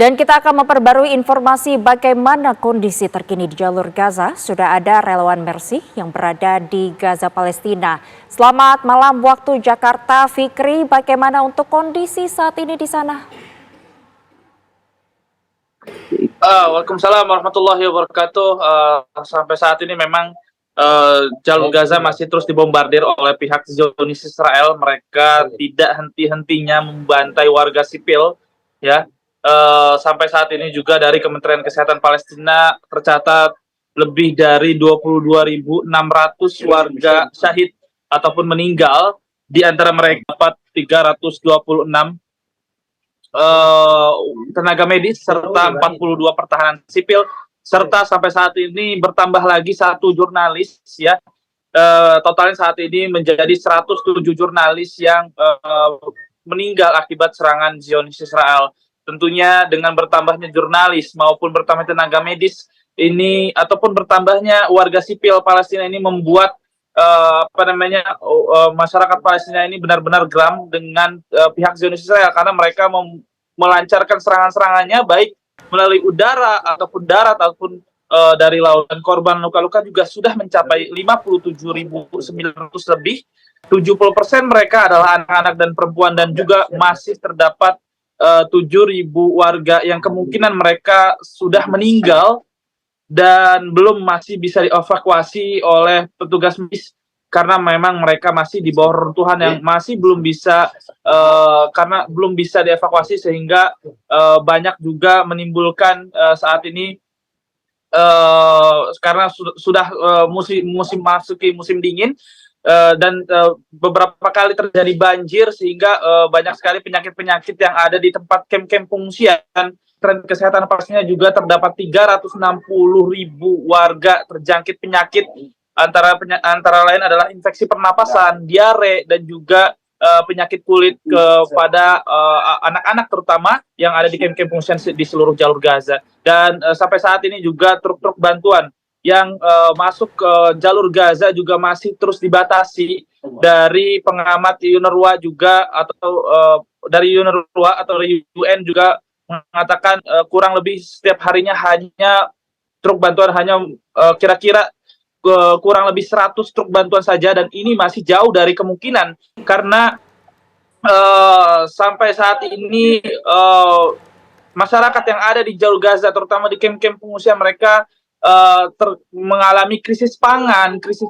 Dan kita akan memperbarui informasi bagaimana kondisi terkini di jalur Gaza. Sudah ada relawan Mercy yang berada di Gaza, Palestina. Selamat malam waktu Jakarta, Fikri. Bagaimana untuk kondisi saat ini di sana? Waalaikumsalam warahmatullahi wabarakatuh. Sampai saat ini memang jalur Gaza masih terus dibombardir oleh pihak Zionis Israel. Mereka tidak henti-hentinya membantai warga sipil, ya. Sampai saat ini juga dari Kementerian Kesehatan Palestina tercatat lebih dari 22.600 warga syahid ataupun meninggal, di antara mereka dapat 326 tenaga medis serta 42 pertahanan sipil, serta sampai saat ini bertambah lagi 1 jurnalis, ya. Totalnya saat ini menjadi 107 jurnalis yang meninggal akibat serangan Zionis Israel. Tentunya dengan bertambahnya jurnalis maupun bertambahnya tenaga medis ini ataupun bertambahnya warga sipil Palestina ini membuat masyarakat Palestina ini benar-benar geram dengan pihak Zionis Israel, karena mereka melancarkan serangan-serangannya baik melalui udara ataupun darat ataupun dari laut, dan korban luka-luka juga sudah mencapai 57.900 lebih. 70% mereka adalah anak-anak dan perempuan, dan juga masih terdapat 7.000 warga yang kemungkinan mereka sudah meninggal dan masih bisa dievakuasi oleh petugas medis, karena memang mereka masih di bawah reruntuhan yang masih belum bisa karena belum bisa dievakuasi, sehingga banyak juga menimbulkan saat ini karena sudah masuki musim dingin, dan beberapa kali terjadi banjir, sehingga banyak sekali penyakit-penyakit yang ada di tempat kem-kem pengungsian. Kementerian Kesehatan Palestina juga terdapat 360.000 warga terjangkit penyakit, antara lain adalah infeksi pernapasan, diare, dan juga penyakit kulit kepada anak-anak terutama yang ada di kem-kem pengungsian di seluruh jalur Gaza. Dan sampai saat ini juga truk-truk bantuan yang masuk ke jalur Gaza juga masih terus dibatasi. Dari pengamat UNRWA juga atau dari UNRWA atau dari UN juga mengatakan kurang lebih setiap harinya hanya truk bantuan hanya kira-kira kurang lebih 100 truk bantuan saja, dan ini masih jauh dari kemungkinan, karena sampai saat ini masyarakat yang ada di jalur Gaza, terutama di kem-kem pengungsian, mereka mengalami krisis pangan, krisis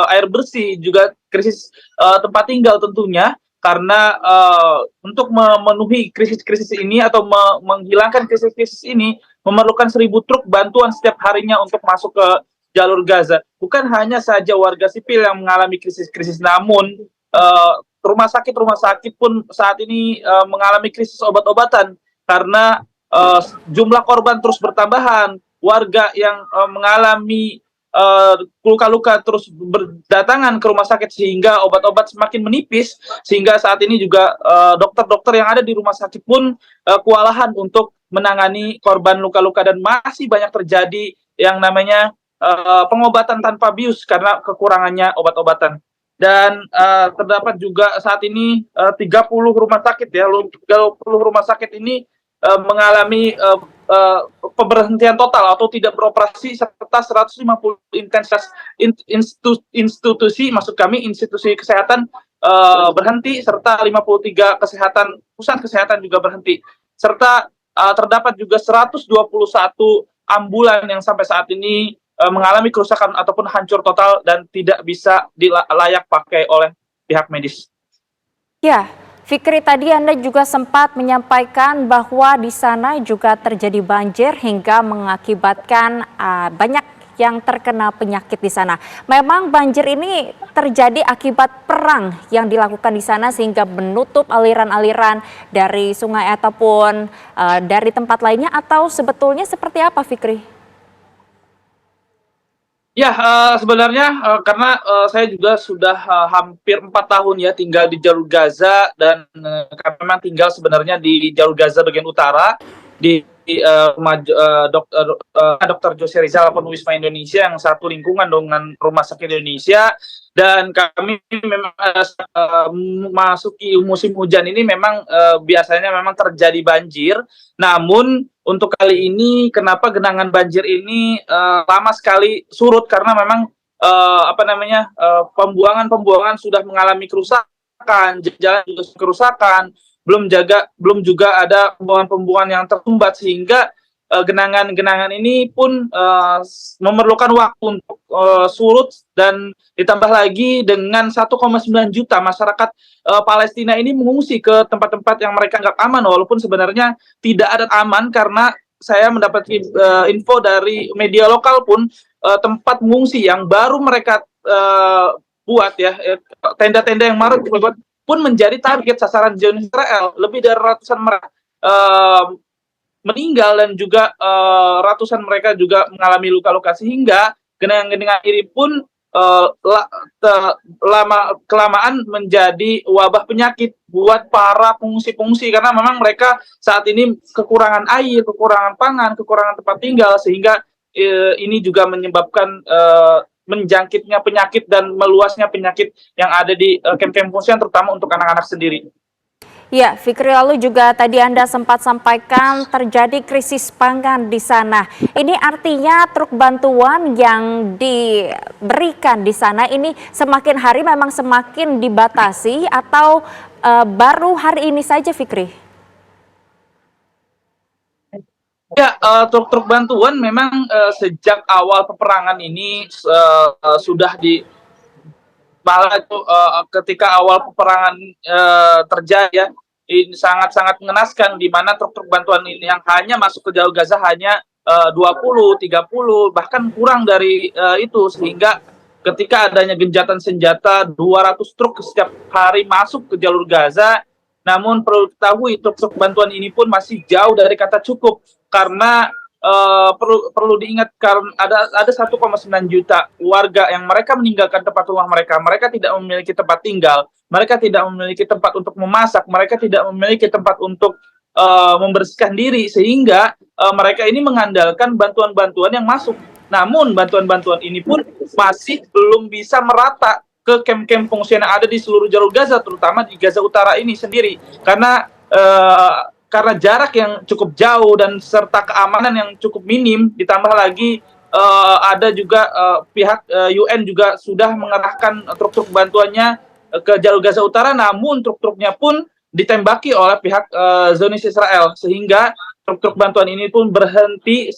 air bersih, juga krisis tempat tinggal tentunya, karena untuk memenuhi krisis-krisis ini atau menghilangkan krisis-krisis ini memerlukan 1.000 truk bantuan setiap harinya untuk masuk ke jalur Gaza. Bukan hanya saja warga sipil yang mengalami krisis-krisis, namun rumah sakit pun saat ini mengalami krisis obat-obatan, karena jumlah korban terus bertambahan, warga yang mengalami luka-luka terus berdatangan ke rumah sakit, sehingga obat-obat semakin menipis, sehingga saat ini juga dokter-dokter yang ada di rumah sakit pun kewalahan untuk menangani korban luka-luka, dan masih banyak terjadi yang namanya pengobatan tanpa bius karena kekurangannya obat-obatan. Dan terdapat juga saat ini 30 rumah sakit, ya, 30 rumah sakit ini mengalami pemberhentian total atau tidak beroperasi, serta 150 institusi, maksud kami institusi kesehatan berhenti, serta 53 pusat kesehatan juga berhenti, serta terdapat juga 121 ambulan yang sampai saat ini mengalami kerusakan ataupun hancur total dan tidak bisa layak pakai oleh pihak medis. Ya, Fikri, tadi Anda juga sempat menyampaikan bahwa di sana juga terjadi banjir hingga mengakibatkan banyak yang terkena penyakit di sana. Memang banjir ini terjadi akibat perang yang dilakukan di sana sehingga menutup aliran-aliran dari sungai ataupun dari tempat lainnya, atau sebetulnya seperti apa, Fikri? Ya, sebenarnya karena saya juga sudah hampir 4 tahun ya tinggal di jalur Gaza, dan karena memang tinggal sebenarnya di jalur Gaza bagian utara, di Dr. Jose Rizal ataupun Wisma Indonesia yang satu lingkungan dengan Rumah Sakit Indonesia, dan kami memang masuki musim hujan ini memang biasanya memang terjadi banjir. Namun untuk kali ini kenapa genangan banjir ini lama sekali surut karena memang pembuangan sudah mengalami kerusakan, jalan juga kerusakan, belum juga ada pembuangan yang tersumbat, sehingga genangan-genangan ini pun memerlukan waktu untuk surut, dan ditambah lagi dengan 1,9 juta masyarakat Palestina ini mengungsi ke tempat-tempat yang mereka anggap aman, walaupun sebenarnya tidak ada aman karena saya mendapat info dari media lokal pun tempat mengungsi yang baru mereka buat ya, tenda-tenda yang baru dibuat pun menjadi target sasaran Zionis Israel. Lebih dari ratusan mereka meninggal, dan juga ratusan mereka juga mengalami luka-luka, sehingga genangan-genangan ini pun kelamaan menjadi wabah penyakit buat para pengungsi-pengungsi, karena memang mereka saat ini kekurangan air, kekurangan pangan, kekurangan tempat tinggal, sehingga ini juga menyebabkan menjangkitnya penyakit dan meluasnya penyakit yang ada di kamp-kamp pengungsian, terutama untuk anak-anak sendiri. Ya, Fikri, lalu juga tadi Anda sempat sampaikan terjadi krisis pangan di sana. Ini artinya truk bantuan yang diberikan di sana ini semakin hari memang semakin dibatasi, atau baru hari ini saja, Fikri? Ya, truk-truk bantuan memang sejak awal peperangan ini sudah malah ketika awal peperangan terjadi ya, ini sangat-sangat mengenaskan, di mana truk-truk bantuan ini yang hanya masuk ke jalur Gaza hanya 20, 30, bahkan kurang dari itu, sehingga ketika adanya gencatan senjata 200 truk setiap hari masuk ke jalur Gaza. Namun perlu diketahui truk-truk bantuan ini pun masih jauh dari kata cukup, karena perlu diingat karena ada 1,9 juta warga yang mereka meninggalkan tempat rumah mereka. Mereka tidak memiliki tempat tinggal, mereka tidak memiliki tempat untuk memasak, mereka tidak memiliki tempat untuk membersihkan diri, sehingga mereka ini mengandalkan bantuan-bantuan yang masuk. Namun bantuan-bantuan ini pun masih belum bisa merata ke kamp-kamp pengungsian yang ada di seluruh jalur Gaza, terutama di Gaza Utara ini sendiri, karena jarak yang cukup jauh dan serta keamanan yang cukup minim, ditambah lagi ada juga pihak UN juga sudah mengerahkan truk-truk bantuannya ke jalur Gaza Utara, namun truk-truknya pun ditembaki oleh pihak Zionis Israel, sehingga truk-truk bantuan ini pun berhenti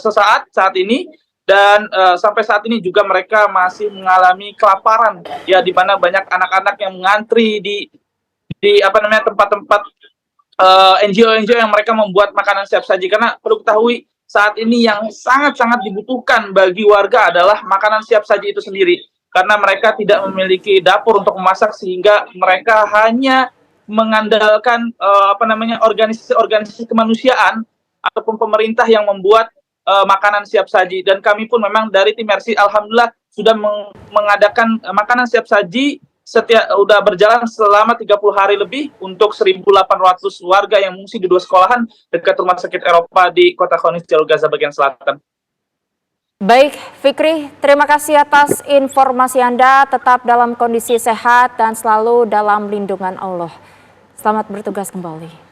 sesaat saat ini, dan sampai saat ini juga mereka masih mengalami kelaparan ya, di mana banyak anak-anak yang mengantri di tempat-tempat NGO-NGO yang mereka membuat makanan siap saji, karena perlu ketahui saat ini yang sangat-sangat dibutuhkan bagi warga adalah makanan siap saji itu sendiri, karena mereka tidak memiliki dapur untuk memasak, sehingga mereka hanya mengandalkan organisasi-organisasi kemanusiaan ataupun pemerintah yang membuat makanan siap saji. Dan kami pun memang dari tim Mercy alhamdulillah sudah mengadakan makanan siap saji udah berjalan selama 30 hari lebih untuk 1.800 warga yang mengungsi di 2 sekolahan dekat Rumah Sakit Eropa di Kota Khan Yunis, jalur Gaza bagian selatan. Baik, Fikri, terima kasih atas informasi Anda. Tetap dalam kondisi sehat dan selalu dalam lindungan Allah. Selamat bertugas kembali.